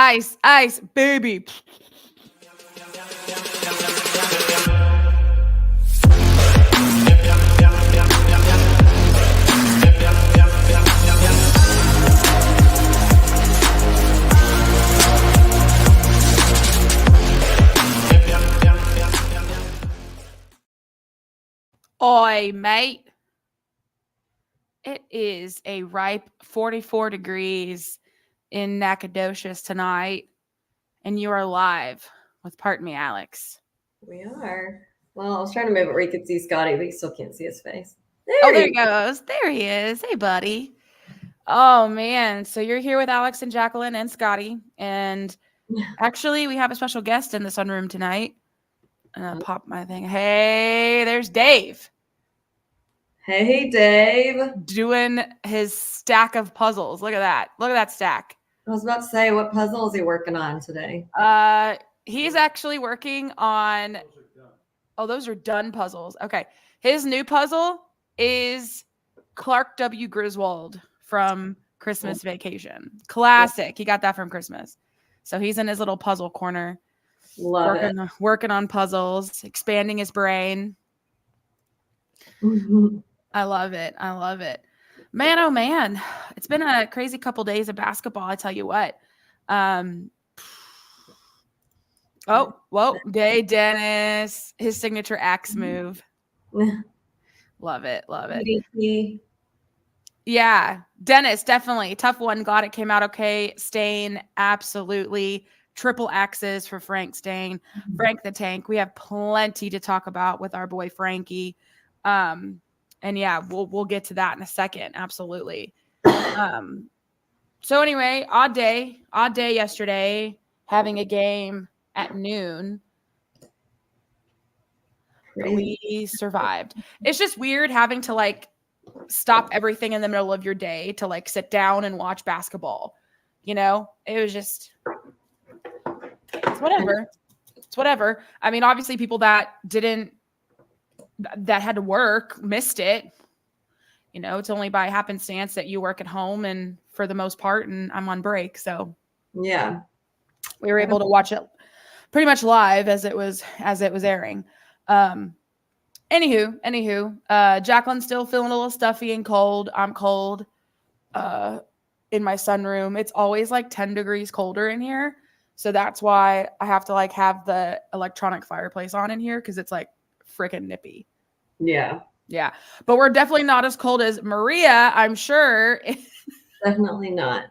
Ice, ice, baby. Oi, mate. It is a ripe 44 degrees in Nacogdoches tonight, and you are live with Pardon Me, Alex. We are. Well, I was trying to move it where you could see Scotty, but you still can't see his face. There he goes. There he is. Hey, buddy. Oh, man. So you're here with Alex and Jacqueline and Scotty. And actually, we have a special guest in the sunroom tonight. And I'll pop my thing. Hey, there's Dave. Hey, Dave. Doing his stack of puzzles. Look at that. Look at that stack. I was about to say, what puzzle is he working on today? He's actually working on... Oh, those are done puzzles. Okay. His new puzzle is Clark W. Griswold from Christmas Vacation. Classic. He got that from Christmas. So he's in his little puzzle corner. Working on puzzles, expanding his brain. I love it. I love it. Man, oh man. It's been a crazy couple days of basketball, I tell you what. Oh, whoa. Day Dennis. His signature axe move. Love it. Love it. Yeah. Dennis, definitely. Tough one. Glad it came out okay. Stain, absolutely. Triple axes for Frank Stain. Frank the Tank. We have plenty to talk about with our boy Frankie. And yeah, we'll get to that in a second. Absolutely. So anyway, odd day yesterday, having a game at noon. We survived. It's just weird having to like stop everything in the middle of your day to like sit down and watch basketball. You know, it was just, it's whatever. It's whatever. I mean, obviously people that had to work missed it. You know, it's only by happenstance that you work at home and for the most part, and I'm on break. So yeah, we were able to watch it pretty much live as it was airing. Anywho, Jacqueline's still feeling a little stuffy and cold. I'm cold in my sunroom. It's always like 10 degrees colder in here. So that's why I have to like have the electronic fireplace on in here, because it's like freaking nippy. Yeah. Yeah. But we're definitely not as cold as Maria, I'm sure. Definitely not.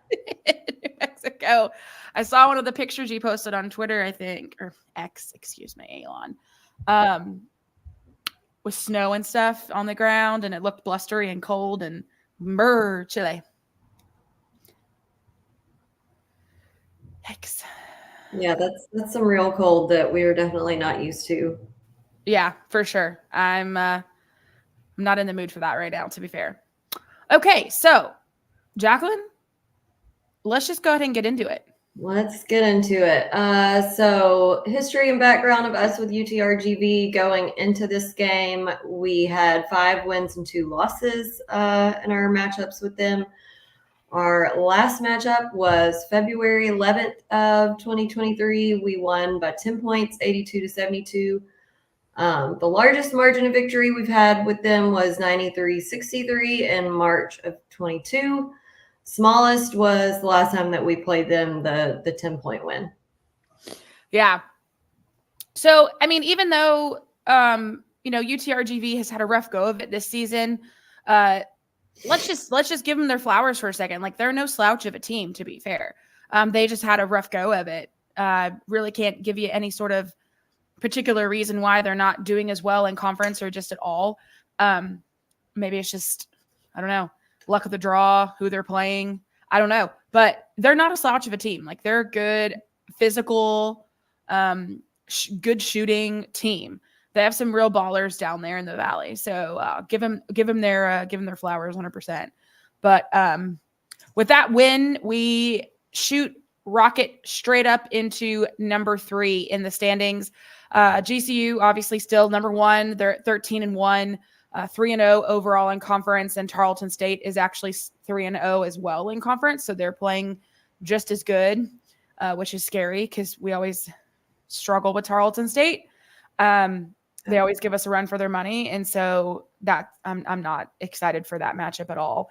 In New Mexico. I saw one of the pictures you posted on Twitter, I think, or X, excuse me, Elon. With snow and stuff on the ground, and it looked blustery and cold and chilly. Yikes. Yeah, that's some real cold that we are definitely not used to. Yeah, for sure. I'm not in the mood for that right now, to be fair. Okay, so Jacqueline, let's just go ahead and get into it. Let's get into it. So history and background of us with UTRGV going into this game. We had 5 wins and 2 losses in our matchups with them. Our last matchup was February 11th of 2023. We won by 10 points, 82-72. The largest margin of victory we've had with them was 93-63 in March of 22. Smallest was the last time that we played them, the 10-point win. Yeah. So, I mean, even though, UTRGV has had a rough go of it this season, let's just give them their flowers for a second. Like, they're no slouch of a team, to be fair. They just had a rough go of it. Really can't give you any sort of particular reason why they're not doing as well in conference or just at all. Maybe it's just, I don't know, luck of the draw, who they're playing. I don't know, but they're not a slouch of a team. Like, they're a good physical, good shooting team. They have some real ballers down there in the Valley. So give them their flowers 100%. But with that win, we rocket straight up into number 3 in the standings. GCU obviously still number 1. They're 13-1, 3-0 overall in conference, and Tarleton State is actually 3-0 as well in conference. So they're playing just as good. which is scary because we always struggle with Tarleton State. They always give us a run for their money, and so that I'm not excited for that matchup at all.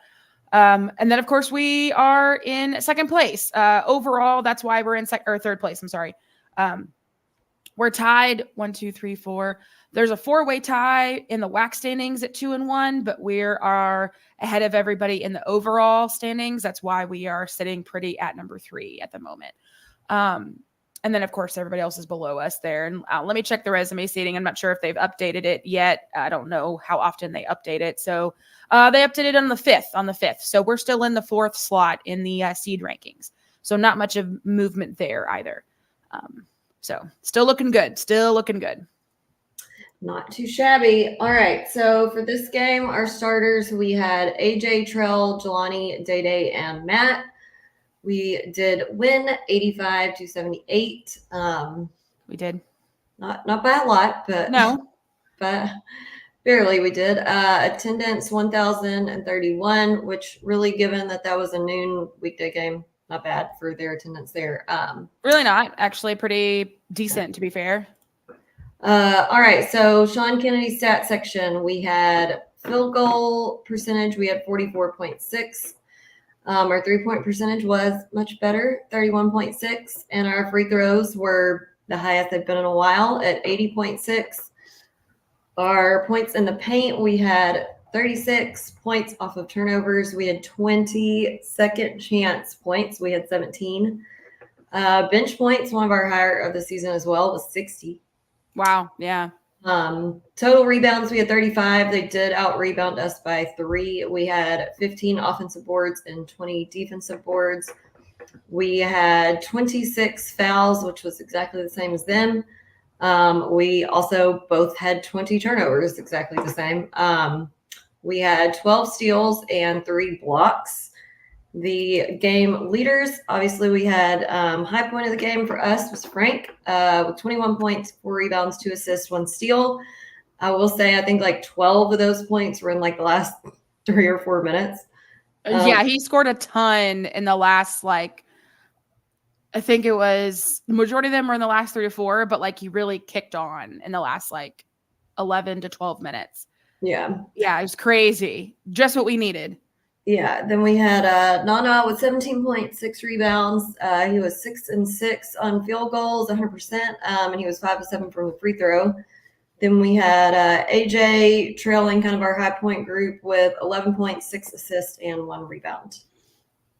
And then, of course, we are in second place overall. That's why we're in third place. I'm sorry. We're tied 1, 2, 3, 4. There's a 4-way tie in the WAC standings at 2-1, but we are ahead of everybody in the overall standings. That's why we are sitting pretty at number 3 at the moment. And then, of course, everybody else is below us there. And let me check the resume seating. I'm not sure if they've updated it yet. I don't know how often they update it. So they updated on the 5th. So we're still in the 4th slot in the seed rankings. So not much of movement there either. So still looking good. Not too shabby. All right. So for this game, our starters, we had AJ, Trell, Jelani, Day, and Matt. We did win 85-78. We did. Not by a lot, but no, but barely we did. Attendance 1,031, which really, given that was a noon weekday game, not bad for their attendance there. Really not. Actually pretty decent, to be fair. All right. So Sean Kennedy stat section, we had field goal percentage. We had 44.6. Our 3-point percentage was much better, 31.6. And our free throws were the highest they've been in a while at 80.6. Our points in the paint, we had 36 points off of turnovers. We had 20 second chance points. We had 17. Bench points, one of our higher of the season as well, was 60. Wow. Yeah. Total rebounds, we had 35. They did out rebound us by 3. We had 15 offensive boards and 20 defensive boards. We had 26 fouls, which was exactly the same as them. We also both had 20 turnovers, exactly the same. We had 12 steals and 3 blocks. The game leaders, obviously, we had high point of the game for us was Frank with 21 points, 4 rebounds, 2 assists, 1 steal. I will say I think like 12 of those points were in like the last 3 or 4 minutes. Yeah, he scored a ton in the last, like, I think it was the majority of them were in the last 3 to 4, but like he really kicked on in the last like 11 to 12 minutes. Yeah. Yeah, it was crazy. Just what we needed. Yeah. Then we had Nana with 17 points, 6 rebounds. He was 6 and 6 on field goals, 100%. And he was 5 of 7 from the free throw. Then we had AJ trailing kind of our high point group with 11 points, 6 assists, and 1 rebound.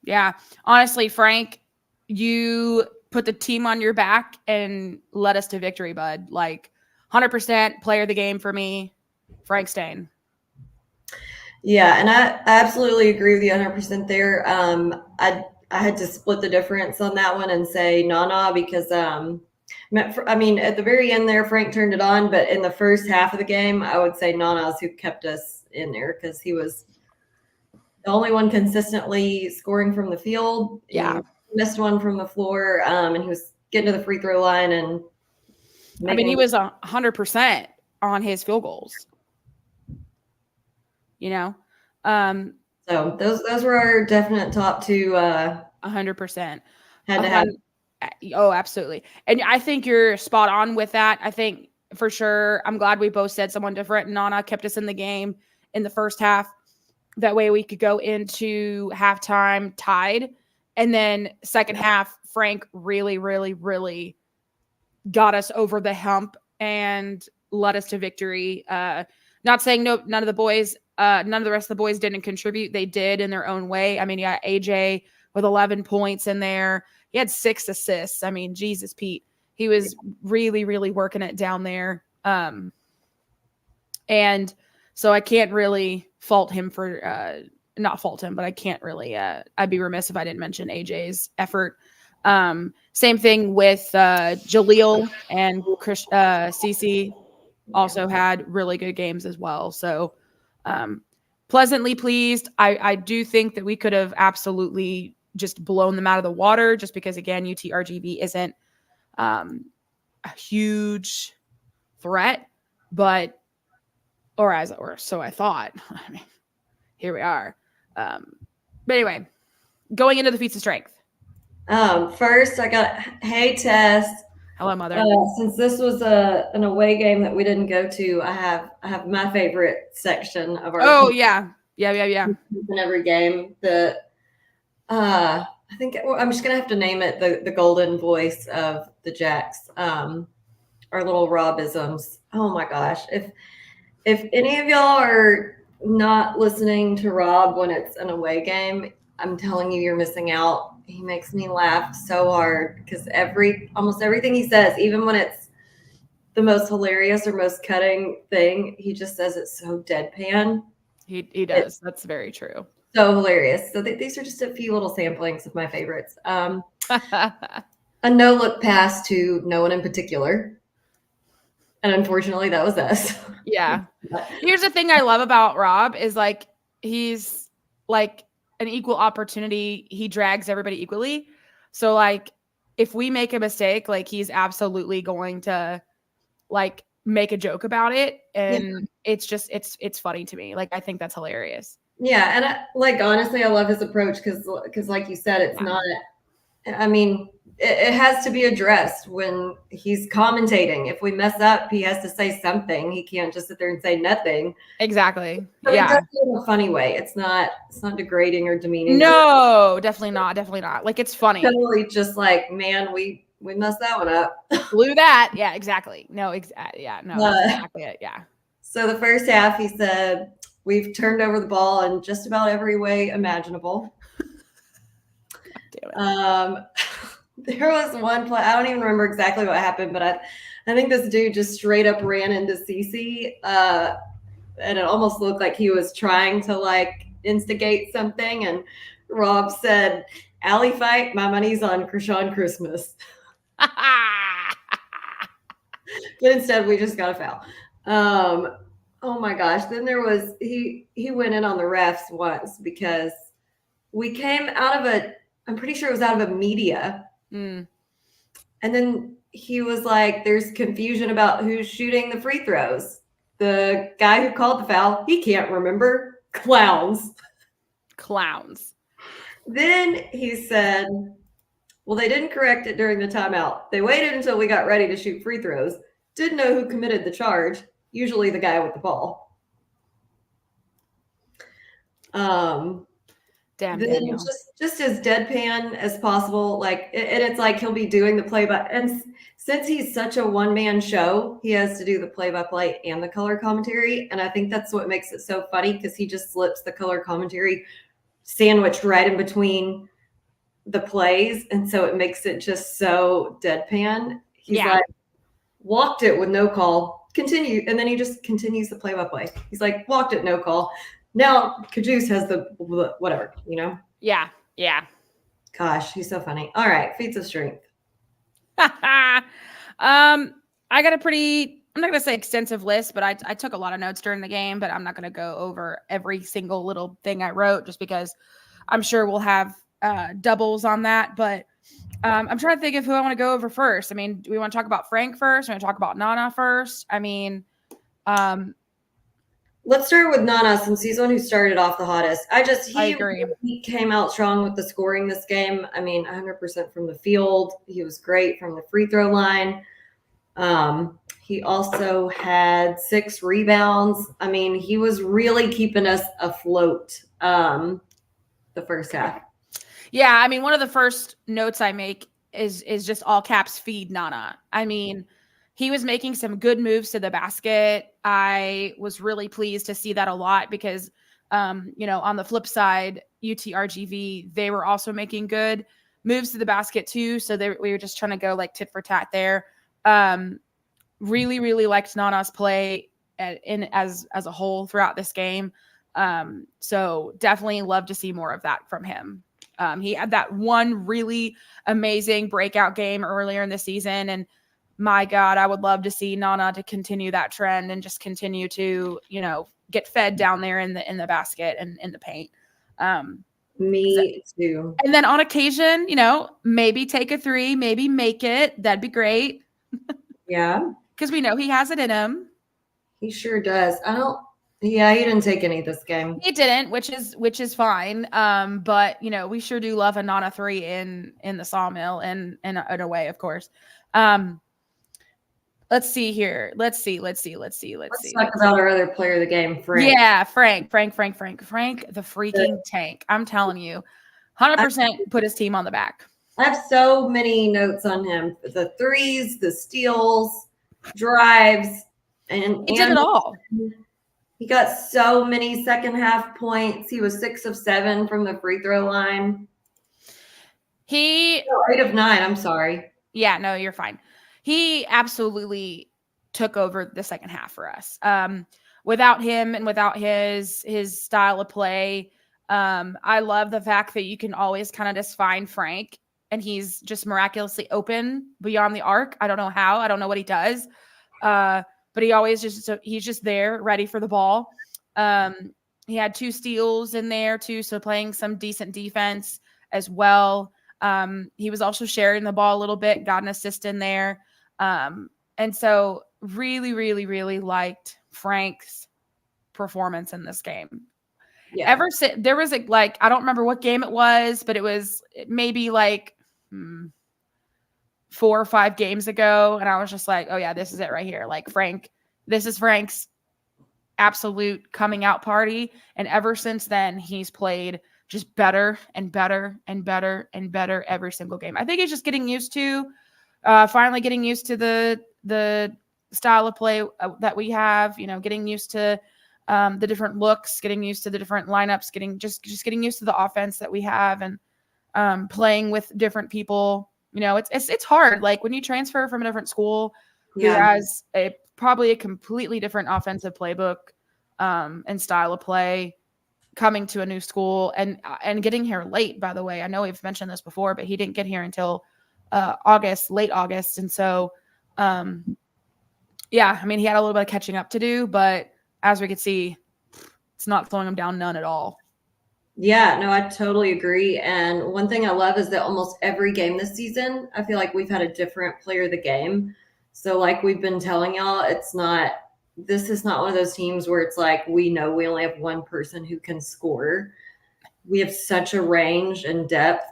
Yeah. Honestly, Frank, you put the team on your back and led us to victory, bud. Like 100% player of the game for me, Frank Stain. Yeah, and I absolutely agree with you 100% there. I had to split the difference on that one and say Nana because I mean, at the very end there, Frank turned it on, but in the first half of the game, I would say Nana's who kept us in there because he was the only one consistently scoring from the field. Yeah. He missed one from the floor, and he was getting to the free throw line. And I mean, he was 100% on his field goals. You know? So those were our definite top 2. 100%. Had to have. Oh, absolutely. And I think you're spot on with that. I think for sure, I'm glad we both said someone different. Nana kept us in the game in the first half. That way we could go into halftime tied. And then second half, Frank really, really, really got us over the hump and led us to victory. Not saying none of the rest of the boys didn't contribute. They did in their own way. I mean, yeah, AJ with 11 points in there. He had 6 assists. I mean, Jesus, Pete. He was really, really working it down there. And so I can't really fault him for not fault him, but I can't really I'd be remiss if I didn't mention AJ's effort. Same thing with Jaleel and Cece also had really good games as well. So pleasantly pleased. I do think that we could have absolutely just blown them out of the water just because, again, UTRGV isn't a huge threat, but or so I thought. I mean, here we are. But anyway, going into the feats of strength. First, I got, hey, Tess. Hello, mother. Since this was an away game that we didn't go to, I have my favorite section of our Oh, yeah. Yeah. in every game. I think I'm just gonna have to name it the golden voice of the Jacks. Our little Robisms. Oh my gosh! If any of y'all are not listening to Rob when it's an away game, I'm telling you, you're missing out. He makes me laugh so hard because almost everything he says, even when it's the most hilarious or most cutting thing, he just says it so deadpan. He does. That's very true. So hilarious. So these are just a few little samplings of my favorites. A no look pass to no one in particular. And unfortunately, that was us. Yeah. Here's the thing I love about Rob is like he's like an equal opportunity. He drags everybody equally. So like if we make a mistake, like he's absolutely going to like make a joke about it. And it's just it's funny to me. Like I think that's hilarious. Yeah, and honestly, I love his approach because like you said, it's not. I mean, it has to be addressed when he's commentating. If we mess up, he has to say something. He can't just sit there and say nothing. Exactly. But yeah. He does it in a funny way. It's not degrading or demeaning. No, definitely not. Definitely not. Like it's funny. Totally just like, man, we messed that one up. Blew that. Yeah, exactly. No, exactly. Yeah, no, that's exactly it. Yeah. So the first half, he said, we've turned over the ball in just about every way imaginable. There was one play, I don't even remember exactly what happened, but I think this dude just straight up ran into Cece, and it almost looked like he was trying to like instigate something. And Rob said, "Alley fight, my money's on Krishan Christmas." But instead, we just got a foul. Oh my gosh! Then there was he went in on the refs once because we came out of I'm pretty sure it was out of a media. And then he was like, there's confusion about who's shooting the free throws. The guy who called the foul, he can't remember. Clowns. Then he said, well, they didn't correct it during the timeout. They waited until we got ready to shoot free throws. Didn't know who committed the charge. Usually the guy with the ball. Damn, then Daniel. just as deadpan as possible. Like, and it's like he'll be doing the play-by, and since he's such a one-man show, he has to do the play-by-play and the color commentary. And I think that's what makes it so funny because he just slips the color commentary sandwiched right in between the plays, and so it makes it just so deadpan. He's like, walked it with no call, continue, and then he just continues the play-by-play. He's like, walked it, no call. Now Cajuice has the whatever, you know? Yeah. Gosh, he's so funny. All right, feats of strength. I got a pretty, I'm not going to say extensive list, but I took a lot of notes during the game, but I'm not going to go over every single little thing I wrote just because I'm sure we'll have doubles on that. But I'm trying to think of who I want to go over first. I mean, do we want to talk about Frank first? Do we want to talk about Nana first? I mean, let's start with Nana since he's the one who started off the hottest. I agree. He came out strong with the scoring this game. I mean, 100% from the field. He was great from the free throw line. He also had 6 rebounds. I mean, he was really keeping us afloat the first half. Yeah, I mean, one of the first notes I make is just all caps feed Nana. I mean, he was making some good moves to the basket. I was really pleased to see that a lot because, on the flip side, UTRGV, they were also making good moves to the basket too. So we were just trying to go like tit for tat there. Really, really liked Nana's play as a whole throughout this game. So definitely love to see more of that from him. He had that one really amazing breakout game earlier in the season, and my God, I would love to see Nana to continue that trend and just continue to, get fed down there in the basket and in the paint. Me too. And then on occasion, maybe take a 3, maybe make it. That'd be great. Yeah. Because we know he has it in him. He sure does. Yeah, he didn't take any this game. He didn't, which is fine. But we sure do love a Nana 3 in the Sawmill and in a way, of course. Let's see here. Let's see. Let's talk about our other player of the game, Frank. Yeah, Frank, the freaking tank. I'm telling you, 100% put his team on the back. I have so many notes on him: the threes, the steals, drives, and He did it all. He got so many second half points. He was 6 of 7 from the free throw line. 8 of 9. I'm sorry. Yeah, no, you're fine. He absolutely took over the second half for us. Without him and without his style of play, I love the fact that you can always kind of just find Frank and he's just miraculously open beyond the arc. I don't know how. I don't know what he does. But he always he's just there ready for the ball. He had 2 steals in there too, so playing some decent defense as well. He was also sharing the ball a little bit, got an assist in there. And so really, really, really liked Frank's performance in this game. Yeah. Ever since there was I don't remember what game it was, but it was maybe 4 or 5 games ago. And I was just like, oh yeah, this is it right here. Frank, this is Frank's absolute coming out party. And ever since then, he's played just better and better and better and better every single game. I think he's just getting used to, finally getting used to the style of play that we have, getting used to the different looks, getting used to the different lineups, getting used to the offense that we have and playing with different people. It's hard. When you transfer from a different school who has probably a completely different offensive playbook and style of play, coming to a new school and getting here late, by the way. I know we've mentioned this before, but he didn't get here until late August. And so, he had a little bit of catching up to do, but as we could see, it's not slowing him down none at all. Yeah, no, I totally agree. And one thing I love is that almost every game this season, I feel like we've had a different player of the game. So like we've been telling y'all, this is not one of those teams where it's we know we only have one person who can score. We have such a range and depth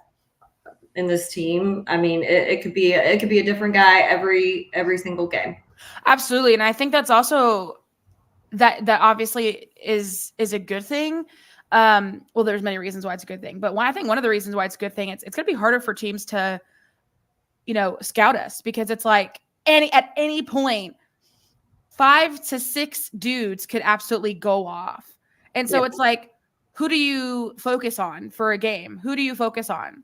in this team. It could be a different guy every single game. Absolutely. And I think that's also that obviously is a good thing. Well, there's many reasons why it's a good thing, but I think one of the reasons why it's a good thing, it's going to be harder for teams to, scout us, because it's at any point, 5 to 6 dudes could absolutely go off. And so it's who do you focus on for a game? Who do you focus on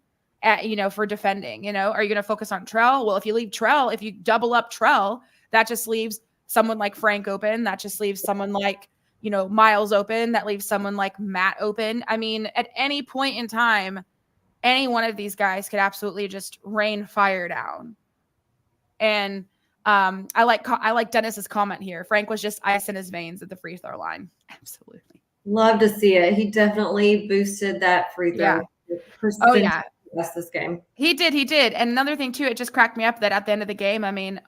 for defending? Are you going to focus on Trell? Well, if you double up Trell, that just leaves someone like Frank open. That just leaves someone like, Miles open. That leaves someone like Matt open. At any point in time, any one of these guys could absolutely just rain fire down. And I like Dennis's comment here. Frank was just ice in his veins at the free throw line. Absolutely. Love to see it. He definitely boosted that free throw. Yeah. Oh yeah. This game. He did. And another thing too, it just cracked me up that at the end of the game,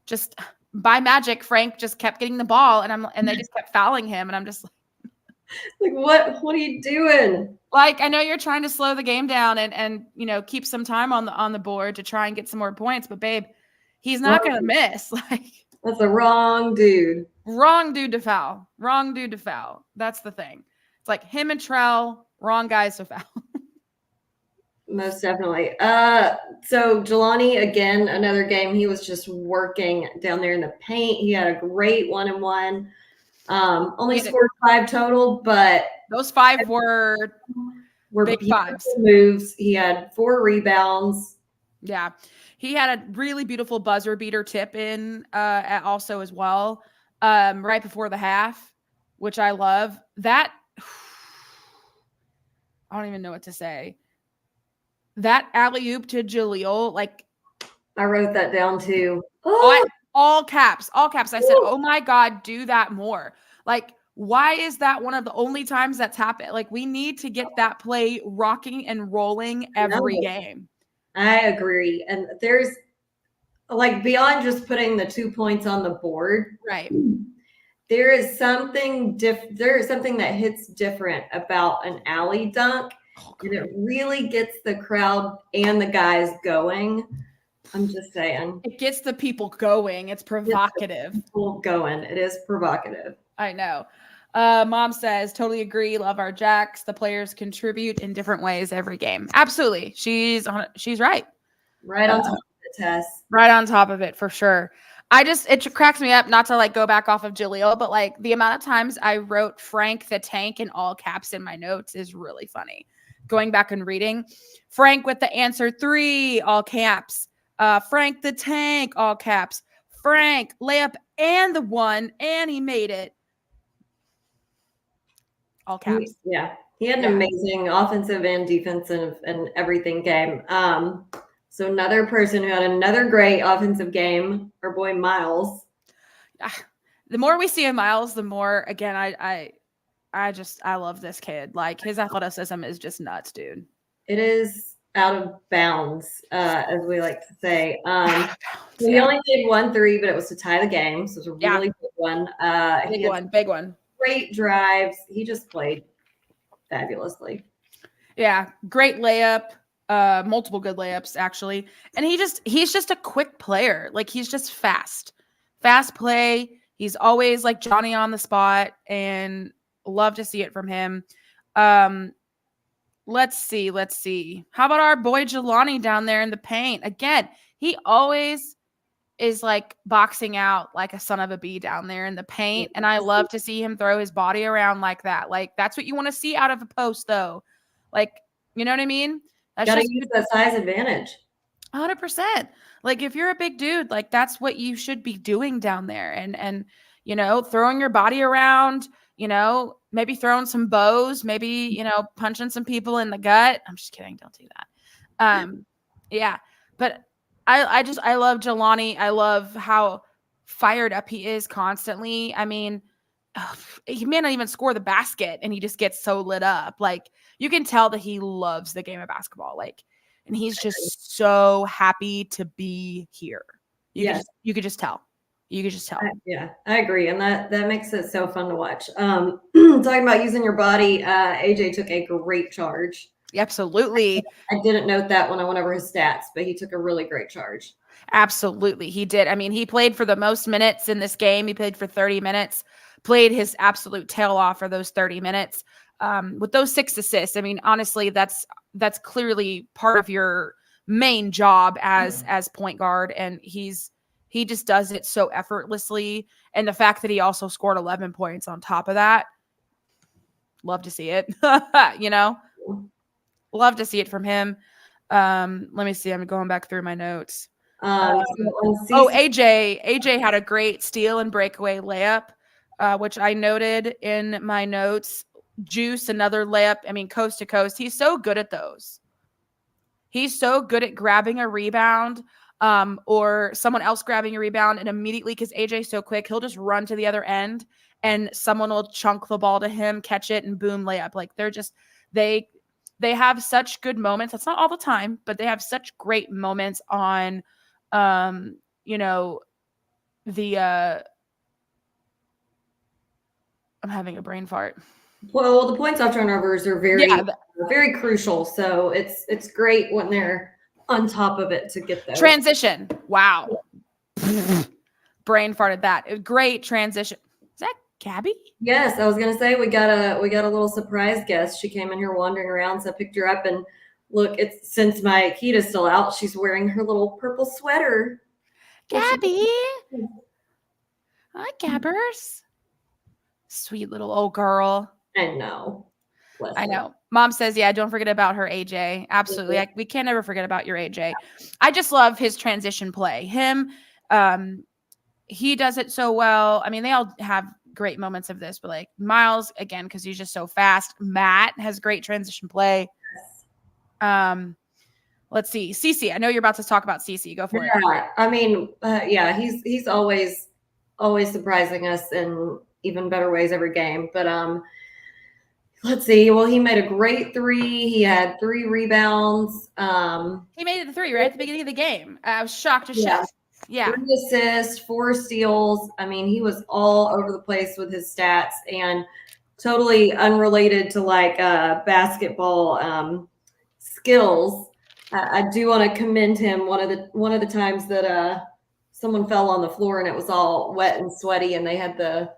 just by magic, Frank just kept getting the ball and they just kept fouling him. And I'm just what are you doing? I know you're trying to slow the game down and keep some time on the board to try and get some more points, but babe, he's not going to miss. That's the wrong dude. Wrong dude to foul. That's the thing. It's him and Trell, wrong guys to foul. Most definitely. So Jelani, again, another game. He was just working down there in the paint. He had a great 1-and-1. Only scored 5 total, but those 5 were big 5s. Moves. He had 4 rebounds. Yeah. He had a really beautiful buzzer beater tip in also as well, right before the half, which I love. That I don't even know what to say. That alley-oop to Jaleel, I wrote that down too. All caps. I said, oh my God, do that more. Why is that one of the only times that's happened? We need to get that play rocking and rolling every game. I agree. And there's beyond just putting the 2 points on the board. Right. there is something there is something that hits different about an alley dunk, and it really gets the crowd and the guys going. I'm just saying. It gets the people going. It's provocative. People going. It is provocative. I know. Mom says, totally agree. Love our Jacks. The players contribute in different ways every game. Absolutely. She's right. Right on top of it, Tess. Right on top of it for sure. It cracks me up, not to like go back off of Jaleel, but like the amount of times I wrote Frank the Tank in all caps in my notes is really funny. Going back and reading Frank with the answer 3, all caps. Frank the Tank, all caps. Frank layup and the 1, and he made it. All caps. He had an amazing offensive and defensive and everything game. So another person who had another great offensive game, our boy Miles. The more we see of Miles, the more, again, I love this kid. Like, his athleticism is just nuts, dude. It is out of bounds, as we like to say. He only did 1 3, but it was to tie the game. So it was a really good one. Big one. Great drives. He just played fabulously. Yeah, great layup. Multiple good layups, actually. And he's just a quick player. Like, he's just fast play. He's always like Johnny on the spot, and love to see it from him. Let's see. How about our boy Jelani down there in the paint? Again, he always is like boxing out like a son of a bee down there in the paint. And I love to see him throw his body around like that. Like, that's what you want to see out of a post, though. Like, you know what I mean? Got to use that size advantage. 100%. Like, if you're a big dude, like, that's what you should be doing down there. And you know, throwing your body around, you know, maybe throwing some bows, maybe, you know, punching some people in the gut. I'm just kidding. Don't do that. Yeah. But I love Jelani. I love how fired up he is constantly. I mean, he may not even score the basket and he just gets so lit up. Like, you can tell that he loves the game of basketball. Like, and he's just so happy to be here. You could just tell. You could just tell. Yeah, I agree. And that makes it so fun to watch. Talking about using your body, AJ took a great charge. Absolutely. I didn't note that when I went over his stats, but he took a really great charge. Absolutely. He did. I mean, he played for the most minutes in this game. He played for 30 minutes, played his absolute tail off for those 30 minutes. With those 6 assists, I mean, honestly, that's clearly part of your main job as point guard. And he just does it so effortlessly. And the fact that he also scored 11 points on top of that, love to see it. You know, love to see it from him. Let me see. I'm going back through my notes. AJ had a great steal and breakaway layup, which I noted in my notes. Juice, another layup. I mean, coast to coast. He's so good at those. He's so good at grabbing a rebound, or someone else grabbing a rebound, and immediately, because AJ's so quick, he'll just run to the other end and someone will chunk the ball to him, catch it, and boom, layup. Like, they're just, they have such good moments. That's not all the time, but they have such great moments on, you know, I'm having a brain fart. Well, the points off turnovers are very crucial. So it's great when they're on top of it to get those. Transition. Wow. Brain farted that. Great transition. Is that Gabby? Yes, I was gonna say we got a little surprise guest. She came in here wandering around, so I picked her up and look. It's since my heat is still out, she's wearing her little purple sweater. Gabby. Hi, Gabbers. Sweet little old girl. I know. I know. Mom says, yeah, don't forget about her, AJ. Absolutely. We can't ever forget about your AJ. I just love his transition play. Him, he does it so well. I mean, they all have great moments of this, but like Miles, again, because he's just so fast. Matt has great transition play. Let's see. Cece, I know you're about to talk about Cece. Go for it. I mean, he's always surprising us in even better ways every game. But let's see. Well, he made a great 3. He had 3 rebounds. He made it the 3 right at the beginning of the game. I was shocked as shit. Yeah. 3 assists, 4 steals. I mean, he was all over the place with his stats, and totally unrelated to like basketball skills. I do want to commend him. One of the times that someone fell on the floor and it was all wet and sweaty, and they had the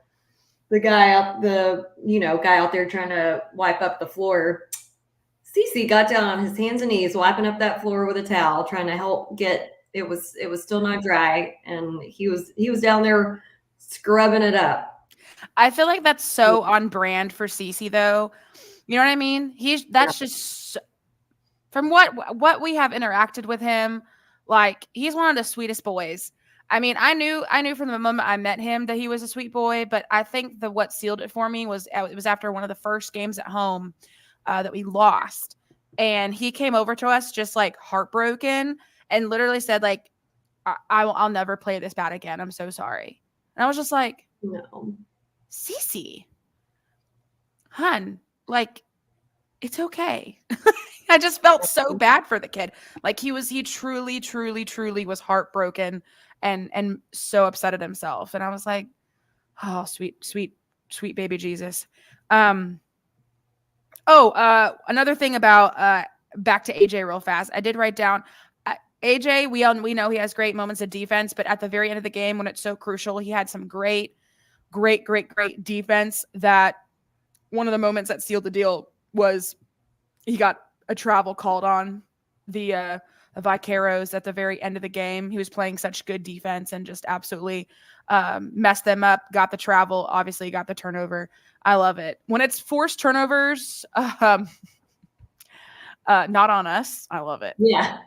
guy guy out there trying to wipe up the floor. Cece got down on his hands and knees, wiping up that floor with a towel, trying to help get it was still not dry, and he was down there scrubbing it up. I feel like that's so on brand for Cece, though. You know what I mean? That's just from what we have interacted with him. Like, he's one of the sweetest boys. I mean, I knew from the moment I met him that he was a sweet boy, but I think what sealed it for me was it was after one of the first games at home that we lost, and he came over to us just like heartbroken and literally said like, I'll never play this bad again. I'm so sorry. And I was just like, No. Cece, hun, like, it's okay. I just felt so bad for the kid. Like, he truly, truly, truly was heartbroken and so upset at himself. And I was like, oh, sweet, sweet, sweet baby Jesus. Another thing about back to AJ real fast. I did write down AJ. We know he has great moments of defense, but at the very end of the game, when it's so crucial, he had some great defense. That one of the moments that sealed the deal was he got a travel called on the Vaqueros at the very end of the game. He was playing such good defense and just absolutely messed them up. Got the travel, obviously got the turnover. I love it when it's forced turnovers. Not on us. I love it. Yeah.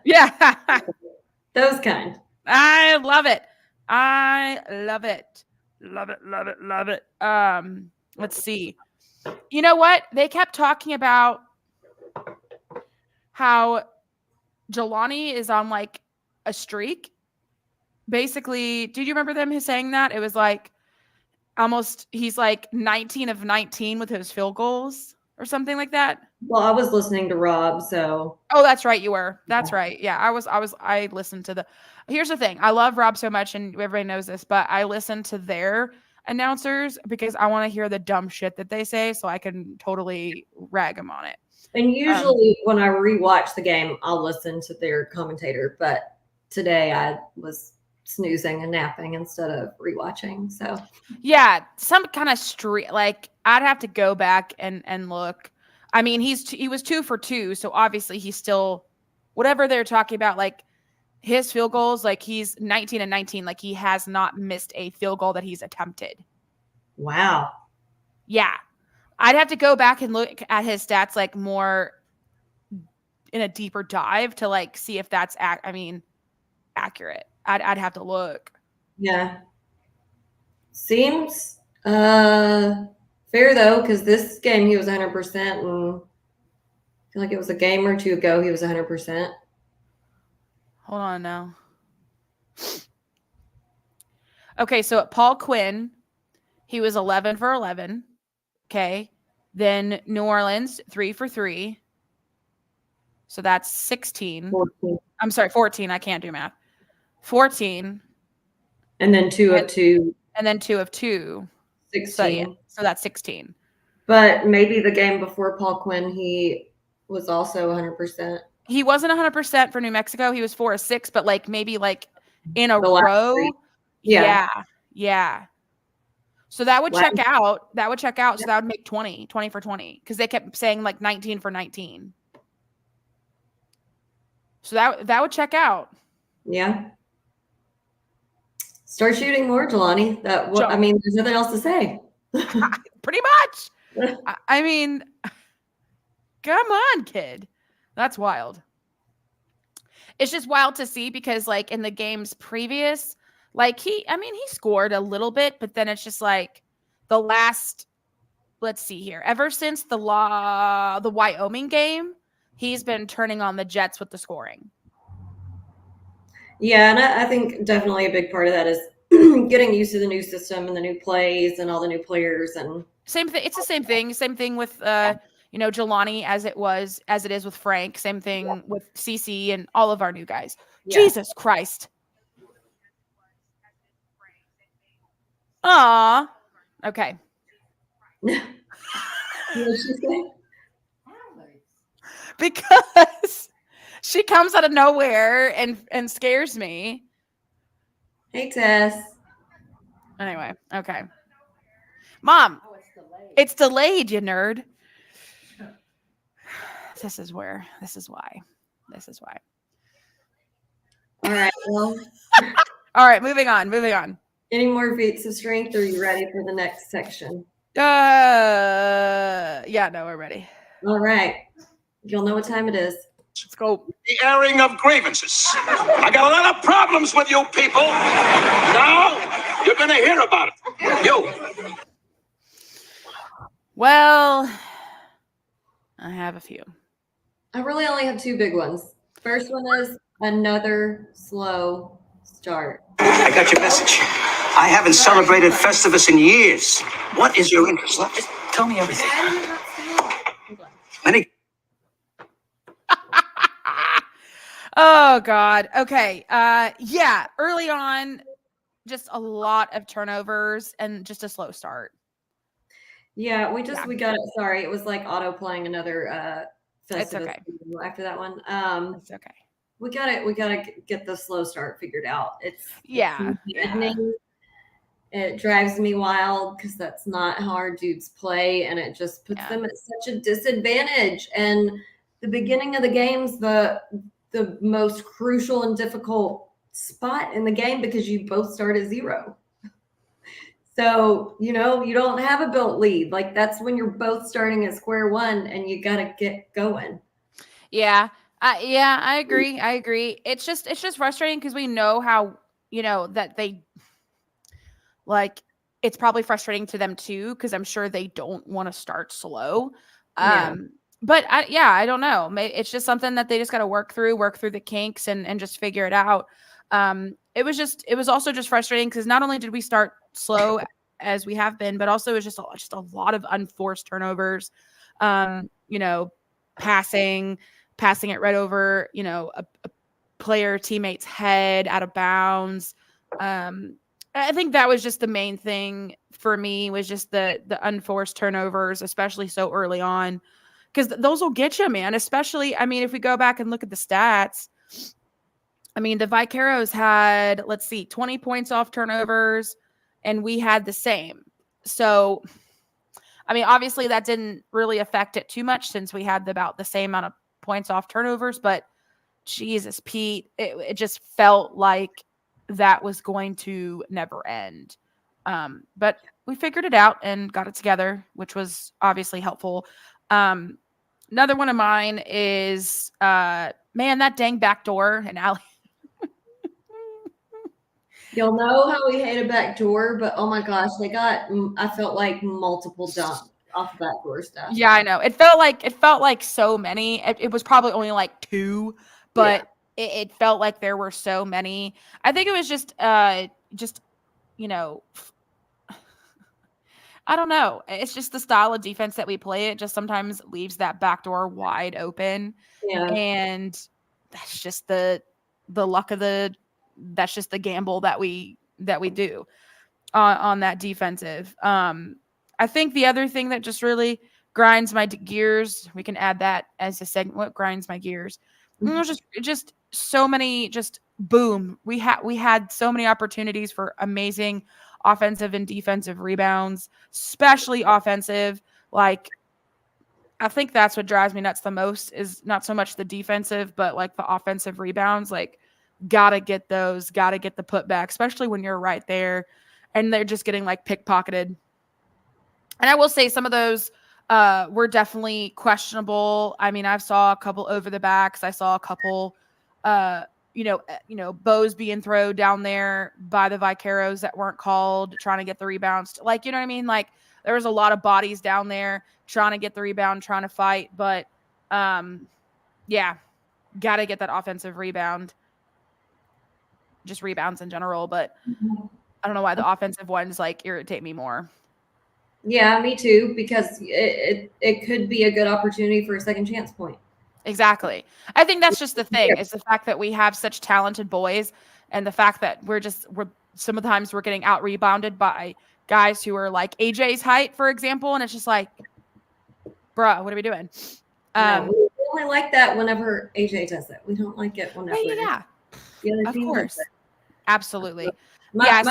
Those kind. I love it. I love it. Love it. Love it. Love it. Let's see. You know what? They kept talking about how Jelani is on like a streak. Basically, did you remember them saying that? It was like almost he's like 19 of 19 with his field goals or something like that. Well, I was listening to Rob, so. Oh, that's right. You were. That's right. Yeah, I listened to here's the thing. I love Rob so much, and everybody knows this, but I listen to their announcers because I want to hear the dumb shit that they say so I can totally rag them on it. And usually when I rewatch the game, I'll listen to their commentator, but today I was snoozing and napping instead of rewatching. So yeah, some kind of streak. Like, I'd have to go back and look. I mean, he was 2 for 2, so obviously he's still whatever they're talking about. Like, his field goals, like he's 19 and 19. Like, he has not missed a field goal that he's attempted. Wow. Yeah, I'd have to go back and look at his stats like more in a deeper dive to like see if that's accurate. I'd have to look. Yeah. Seems fair though, because this game he was 100%, and I feel like it was a game or two ago he was 100%. Hold on now. Okay, so at Paul Quinn, he was 11 for 11. Okay. Then New Orleans, 3 for 3. So that's 16. 14. I'm sorry, 14. I can't do math. 14. And then 2 of 2. And then 2 of 2. 16. So, yeah, so that's 16. But maybe the game before Paul Quinn, he was also 100%. He wasn't 100% for New Mexico. He was 4 of 6, but like maybe like in a row. Yeah. So that would check out. So that would make 20 for 20 because they kept saying like 19 for 19. So that would check out. Yeah. Start shooting more, Jelani. I mean, there's nothing else to say. Pretty much. I mean, come on, kid. That's wild. It's just wild to see because like in the games previous, like he scored a little bit, but then it's just like the last, let's see here, ever since the Wyoming game, he's been turning on the Jets with the scoring. Yeah, and I think definitely a big part of that is getting used to the new system and the new plays and all the new players and same thing. It's the same thing. Same thing with Jelani as it is with Frank. Same thing with CC and all of our new guys. Yeah. Jesus Christ. Aw. Okay. What did she say? Because she comes out of nowhere and scares me. Hey, Tess. Anyway, okay. Mom, it's delayed, you nerd. This is why. This is why. All right. Well, All right, moving on. any more feats of strength? Or are you ready for the next section? Yeah, no, we're ready. All right. You'll know what time it is. Let's go. The airing of grievances. I got a lot of problems with you people. Now you're going to hear about it. You. Well, I have a few. I really only have two big ones. First one is another slow start. I got your message. I haven't celebrated Festivus in years. What is your interest? Just tell me everything. Many. Oh God. Okay. Yeah. Early on, just a lot of turnovers and just a slow start. Yeah, we got it. Sorry, it was like auto playing another It's Festivus okay. after that one. It's okay. We gotta get the slow start figured out. It's maddening. It drives me wild because that's not how our dudes play, and it just puts Yeah. them at such a disadvantage. And the beginning of the game's the most crucial and difficult spot in the game because you both start at 0. So, you don't have a built lead. Like, that's when you're both starting at square one and you got to get going. Yeah. I agree. It's just frustrating because we know how, that they like, it's probably frustrating to them too, because I'm sure they don't want to start slow. Yeah. But I don't know. It's just something that they just got to work through the kinks and just figure it out. It was also just frustrating because not only did we start slow as we have been, but also it was just a lot of unforced turnovers. Passing it right over, a player teammate's head out of bounds. I think that was just the main thing for me, was just the unforced turnovers, especially so early on, because those will get you, man. Especially, I mean, if we go back and look at the stats, I mean, the Vaqueros had, 20 points off turnovers, and we had the same. So, I mean, obviously that didn't really affect it too much since we had about the same amount of points off turnovers, but Jesus, Pete, it just felt like that was going to never end. But we figured it out and got it together, which was obviously helpful. Another one of mine is, man, that dang backdoor and Allie. You'll know how we hate a backdoor, but oh my gosh, I felt like multiple dunks off backdoor stuff. Yeah, I know. It felt like so many. It was probably only like 2, but it felt like there were so many. I think it was just I don't know. It's just the style of defense that we play. It just sometimes leaves that back door wide open. Yeah. And that's just the luck of that's just the gamble that we do on that defensive. I think the other thing that just really grinds my gears, we can add that as a segment. What grinds my gears? Mm-hmm. It was just so many, just boom. We had so many opportunities for amazing offensive and defensive rebounds, especially offensive. Like, I think that's what drives me nuts the most, is not so much the defensive, but like the offensive rebounds. Like, gotta get those, gotta get the putback, especially when you're right there and they're just getting like pickpocketed. And I will say some of those were definitely questionable. I mean, I saw a couple over the backs. I saw a couple, bows being thrown down there by the Vaqueros that weren't called, trying to get the rebounds. Like, you know what I mean? Like, there was a lot of bodies down there trying to get the rebound, trying to fight. But, yeah, got to get that offensive rebound. Just rebounds in general. But I don't know why the offensive ones, like, irritate me more. Yeah, me too, because it could be a good opportunity for a second chance point. Exactly. I think that's just the thing, is the fact that we have such talented boys, and the fact that we're sometimes we're getting out rebounded by guys who are like AJ's height, for example, and it's just like, bruh, what are we doing? No, we only like that whenever AJ does it. We don't like it whenever Yeah. the other Of team course. does it. Absolutely. My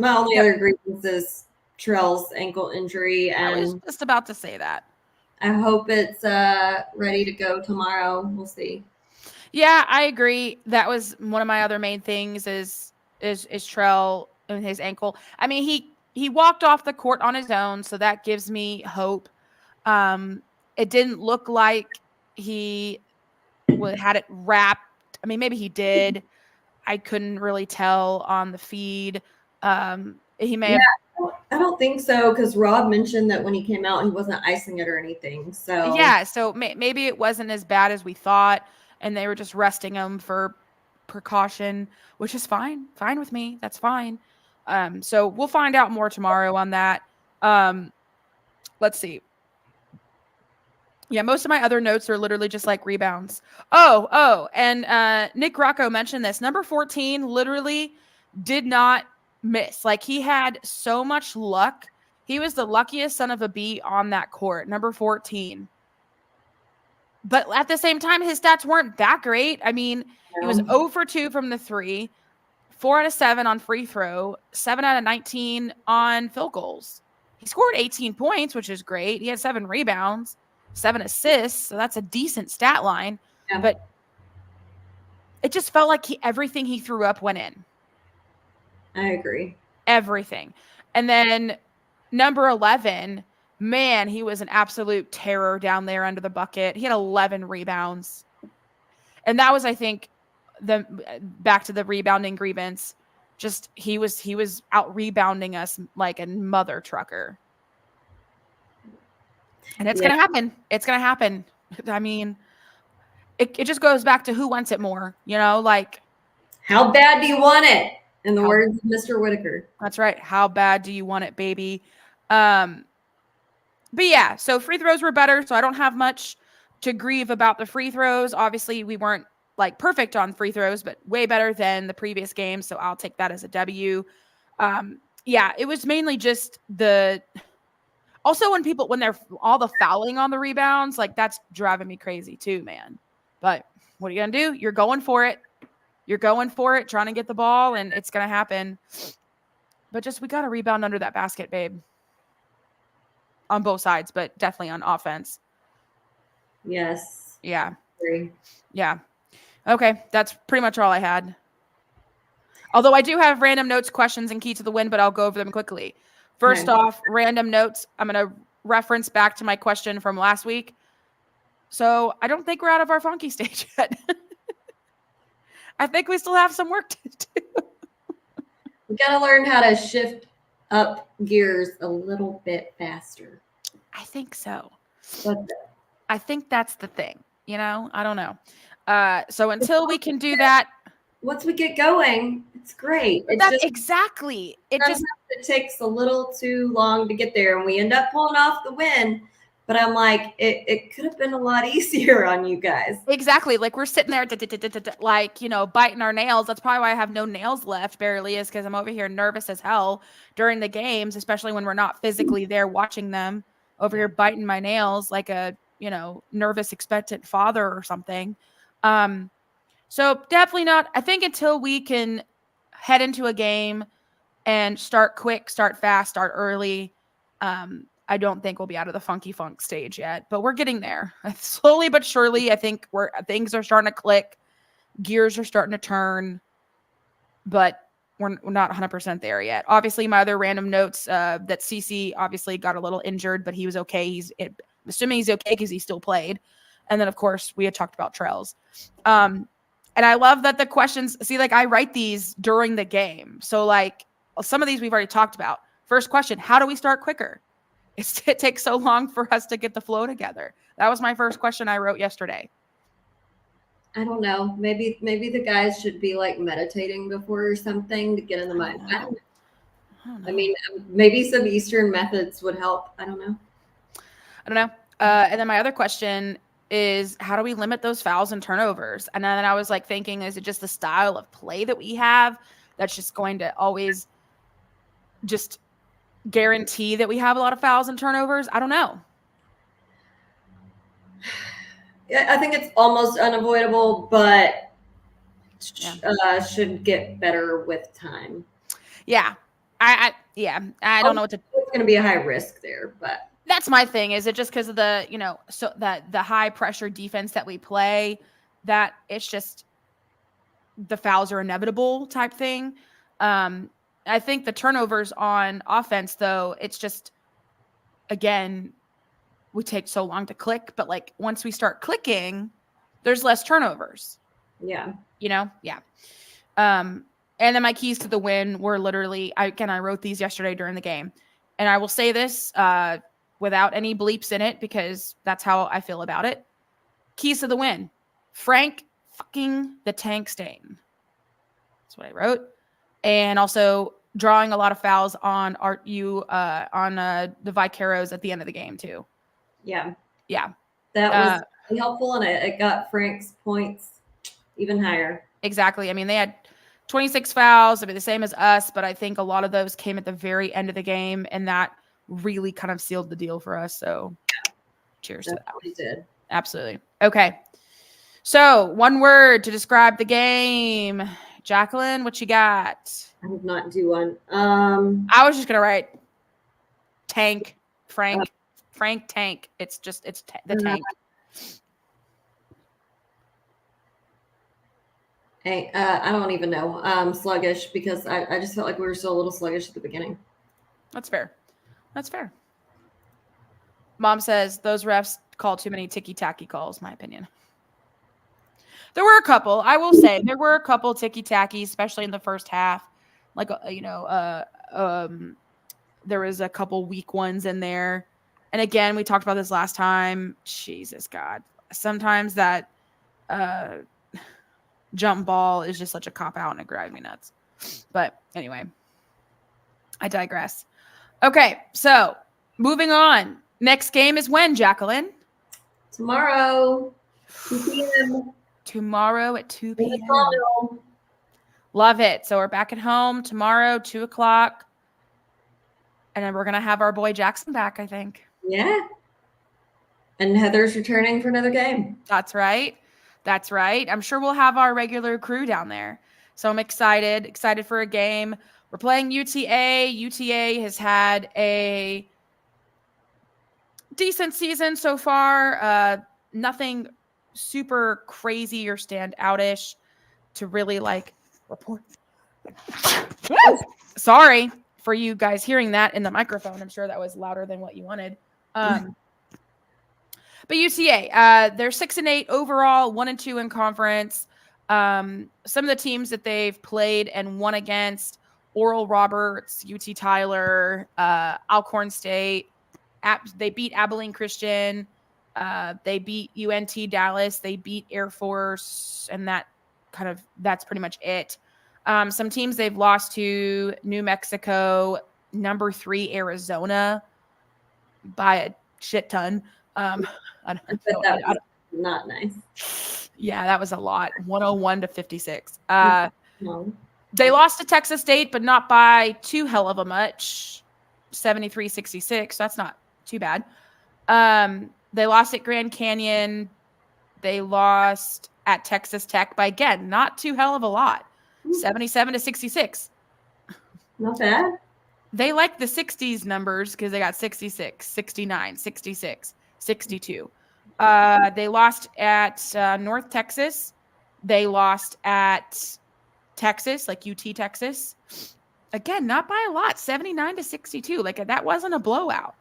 only Yep. other grievance is Trell's ankle injury, I was and just about to say that. I hope it's ready to go tomorrow. We'll see. Yeah, I agree. That was one of my other main things is Trell and his ankle. I mean, he walked off the court on his own, so that gives me hope. It didn't look like he had it wrapped. I mean, maybe he did. I couldn't really tell on the feed. He may have. I don't think so, because Rob mentioned that when he came out, he wasn't icing it or anything. So Yeah, so maybe it wasn't as bad as we thought, and they were just resting him for precaution, which is fine with me. That's fine. So we'll find out more tomorrow on that. Let's see. Yeah, most of my other notes are literally just like rebounds. And Nick Rocco mentioned this. Number 14 literally did not miss. Like, he had so much luck. He was the luckiest son of a bee on that court, number 14. But at the same time, his stats weren't that great. I mean, he was 0 for 2 from the 3, 4 out of 7 on free throw, 7 out of 19 on field goals. He scored 18 points, which is great. He had 7 rebounds, 7 assists, so that's a decent stat line. Yeah. But it just felt like everything he threw up went in. I agree. Everything. And then number 11, man, he was an absolute terror down there under the bucket. He had 11 rebounds. And that was, I think, back to the rebounding grievance. Just he was out rebounding us like a mother trucker. And it's gonna happen. It's gonna happen. I mean, it just goes back to who wants it more, like, how bad do you want it? In the words of Mr. Whitaker. That's right. How bad do you want it, baby? But yeah, so free throws were better, so I don't have much to grieve about the free throws. Obviously, we weren't like perfect on free throws, but way better than the previous game, so I'll take that as a W. Yeah, it was mainly just also when they're all the fouling on the rebounds, like, that's driving me crazy too, man. But what are you gonna do? You're going for it. You're going for it, trying to get the ball, and it's gonna happen. But just, we got to rebound under that basket, babe. On both sides, but definitely on offense. Yes. Yeah. Agree. Yeah. Okay, that's pretty much all I had. Although I do have random notes, questions, and key to the win, but I'll go over them quickly. First off, random notes. I'm going to reference back to my question from last week. So I don't think we're out of our funky stage yet. I think we still have some work to do. We got to learn how to shift up gears a little bit faster. I think so. But I think that's the thing. I don't know. So until we can do that, once we get going, it's great. It's that's just, exactly. It takes a little too long to get there, and we end up pulling off the win. But I'm like, it could have been a lot easier on you guys. Exactly. Like, we're sitting there, like, biting our nails. That's probably why I have no nails left, barely, is because I'm over here nervous as hell during the games, especially when we're not physically there watching them. Over here biting my nails like a, nervous, expectant father or something. So definitely not. I think until we can head into a game and start quick, start fast, start early, I don't think we'll be out of the funky funk stage yet, but we're getting there. Slowly but surely, I think things are starting to click. Gears are starting to turn, but we're not 100% there yet. Obviously, my other random notes, that CC obviously got a little injured, but he was okay. I'm assuming he's okay because he still played. And then, of course, we had talked about Trails. And I love that the questions, I write these during the game. So, like, some of these we've already talked about. First question, how do we start quicker? It takes so long for us to get the flow together. That was my first question I wrote yesterday. I don't know. Maybe the guys should be like meditating before or something to get in the mind. I don't know. I mean, maybe some Eastern methods would help. I don't know. And then my other question is, how do we limit those fouls and turnovers? And then I was like thinking, is it just the style of play that we have that's just going to always just guarantee that we have a lot of fouls and turnovers? I don't know. Yeah, I think it's almost unavoidable, but should get better with time. Yeah. I don't know what to. It's going to be a high risk there, but That's my thing. Is it just because of the, so that the high pressure defense that we play, that it's just the fouls are inevitable type thing. I think the turnovers on offense, though, it's just, again, we take so long to click, but like once we start clicking, there's less turnovers. yeah. Yeah. And then my keys to the win were literally, I wrote these yesterday during the game, and I will say this without any bleeps in it because that's how I feel about it. Keys to the win: Frank fucking the Tank Stain. That's what I wrote. And also drawing a lot of fouls on the Vaqueros at the end of the game too. Yeah. Yeah. That was really helpful, and it got Frank's points even higher. Exactly. I mean, they had 26 fouls. I mean, the same as us, but I think a lot of those came at the very end of the game, and that really kind of sealed the deal for us. So cheers to that. It did. Absolutely. Okay. So one word to describe the game. Jacqueline, what you got? I did not do one. I was just going to write tank, Frank tank. It's the tank. Hey, I don't even know. Sluggish, because I just felt like we were still a little sluggish at the beginning. That's fair. Mom says those refs call too many ticky-tacky calls, my opinion. There were a couple. I will say there were a couple ticky-tacky, especially in the first half. Like, there was a couple weak ones in there. And again, we talked about this last time. Jesus, God. Sometimes that jump ball is just such a cop-out, and it drives me nuts. But anyway, I digress. Okay, so moving on. Next game is when, Jacqueline? Tomorrow, 2 p.m. Tomorrow at 2 p.m. Love it. So we're back at home tomorrow, 2 o'clock. And then we're going to have our boy Jackson back, I think. Yeah. And Heather's returning for another game. That's right. I'm sure we'll have our regular crew down there. So I'm excited for a game. We're playing UTA. UTA has had a decent season so far. Nothing super crazy or stand outish to really report. Sorry for you guys hearing that in the microphone. I'm sure that was louder than what you wanted. But UTA, they're 6-8 overall, 1-2 in conference. Some of the teams that they've played and won against: Oral Roberts, UT Tyler, Alcorn State. They beat Abilene Christian. They beat UNT Dallas. They beat Air Force, and that's pretty much it. Some teams they've lost to: New Mexico, number 3 Arizona by a shit ton. That was not nice. Yeah, that was a lot. 101-56. No. They lost to Texas State, but not by too hell of a much. 73-66. That's not too bad. They lost at Grand Canyon. They lost at Texas Tech by, again, not too hell of a lot. 77-66. Not bad. They like the 60s numbers because they got 66, 69, 66, 62. They lost at North Texas. They lost at Texas, like UT Texas. Again, not by a lot, 79-62. That wasn't a blowout.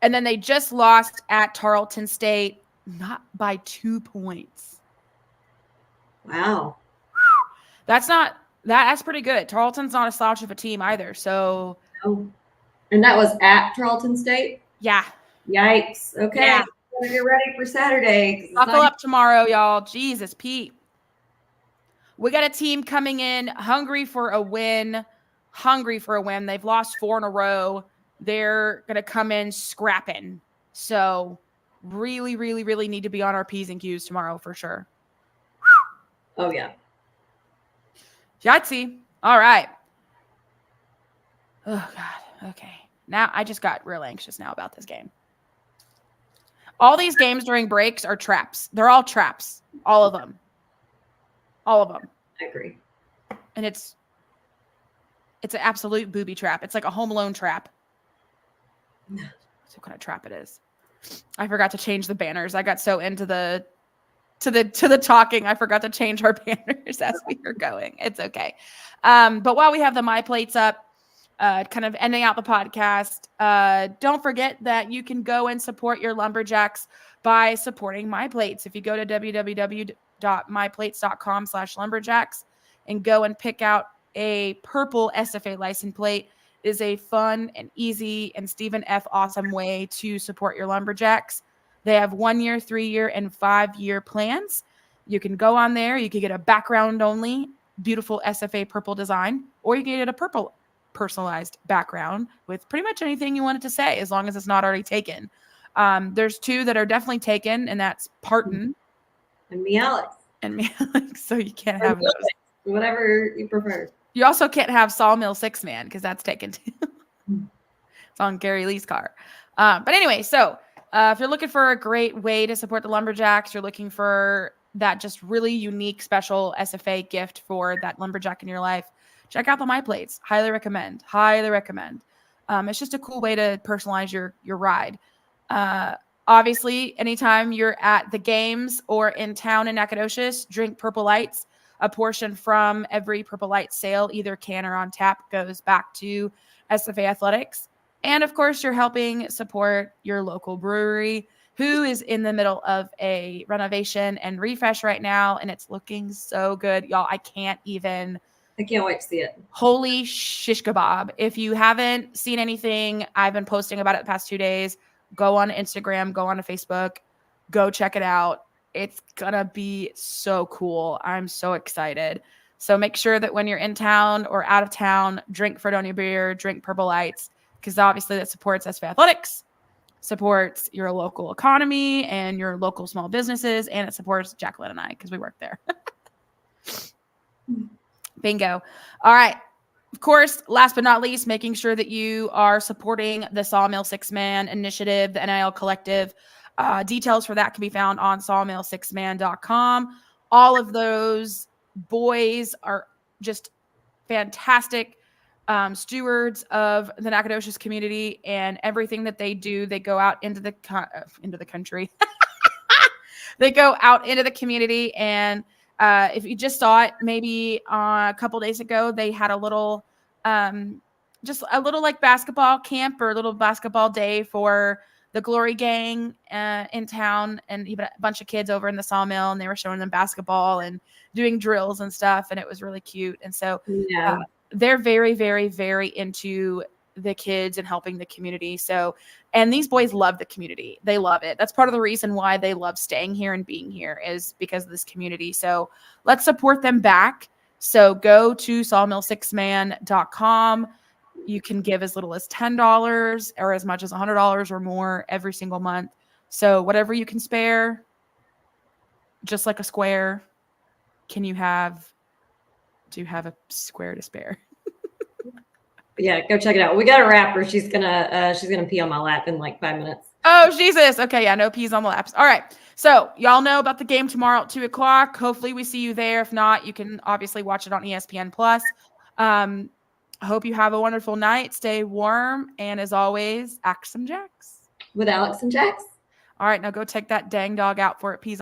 And then they just lost at Tarleton State, not by 2 points. Wow. That's pretty good. Tarleton's not a slouch of a team either. So, and that was at Tarleton State? Yeah. Yikes. Okay. Yeah. Gotta get ready for Saturday. Buckle up tomorrow, y'all. Jesus, Pete. We got a team coming in hungry for a win. They've lost 4 in a row. They're going to come in scrapping. So really, really, really need to be on our P's and Q's tomorrow for sure. Oh, yeah. Yahtzee. All right. Oh, God. Okay. Now I just got real anxious now about this game. All these games during breaks are traps. They're all traps. All of them. All of them. I agree. And it's an absolute booby trap. It's like a Home Alone trap. That's what kind of trap it is. I forgot to change the banners. I got so into the talking, I forgot to change our banners as we were going. It's okay. But while we have the My Plates up, kind of ending out the podcast, don't forget that you can go and support your lumberjacks by supporting My Plates. If you go to www.myplates.com/lumberjacks and go and pick out a purple SFA license plate, it is a fun and easy and Stephen F. awesome way to support your lumberjacks. They have 1 year, 3 year, and 5 year plans. You can go on there. You can get a background only, beautiful SFA purple design, or you can get a purple personalized background with pretty much anything you want it to say, as long as it's not already taken. There's 2 that are definitely taken, and that's Parton and me, Alex. And me, Alex. So you can't have those. Whatever you prefer. You also can't have Sawmill 6 Man because that's taken too. It's on Gary Lee's car. But anyway, so if you're looking for a great way to support the lumberjacks, you're looking for that just really unique, special SFA gift for that lumberjack in your life, check out the My Plates. Highly recommend. Highly recommend. It's just a cool way to personalize your ride. Obviously, anytime you're at the games or in town in Nacogdoches, drink Purple Lights. A portion from every Purple Light sale, either can or on tap, goes back to SFA Athletics. And of course, you're helping support your local brewery, who is in the middle of a renovation and refresh right now. And it's looking so good. Y'all, I can't wait to see it. Holy shish kebab. If you haven't seen anything, I've been posting about it the past 2 days. Go on Instagram, go on to Facebook, go check it out. It's going to be so cool. I'm so excited. So make sure that when you're in town or out of town, drink Fredonia beer, drink Purple Lights, because obviously that supports SFA Athletics, supports your local economy and your local small businesses, and it supports Jacqueline and I because we work there. Bingo. All right. Of course, last but not least, making sure that you are supporting the Sawmill 6 Man initiative, the NIL collective. Details for that can be found on sawmill6man.com. All of those boys are just fantastic stewards of the Nacogdoches community, and everything that they do, they go out into the country. They go out into the community, and if you just saw it, maybe a couple days ago, they had a little, just a little like basketball camp or a little basketball day for the Glory Gang in town, and even a bunch of kids over in the Sawmill, and they were showing them basketball and doing drills and stuff, and it was really cute. And so they're very, very, very into the kids and helping the community. So, and these boys love the community. They love it. That's part of the reason why they love staying here and being here, is because of this community. So let's support them back. So go to sawmill6man.com. You can give as little as $10 or as much as $100 or more every single month. So whatever you can spare, just like a square, do you have a square to spare? Yeah, go check it out. We got a rapper. She's gonna pee on my lap in like 5 minutes. Oh, Jesus. Okay, yeah, no peas on the laps. All right. So y'all know about the game tomorrow at 2:00. Hopefully we see you there. If not, you can obviously watch it on ESPN Plus. I hope you have a wonderful night. Stay warm. And as always, act some jacks. With Alex and Jax. All right, now go take that dang dog out for it. Peas.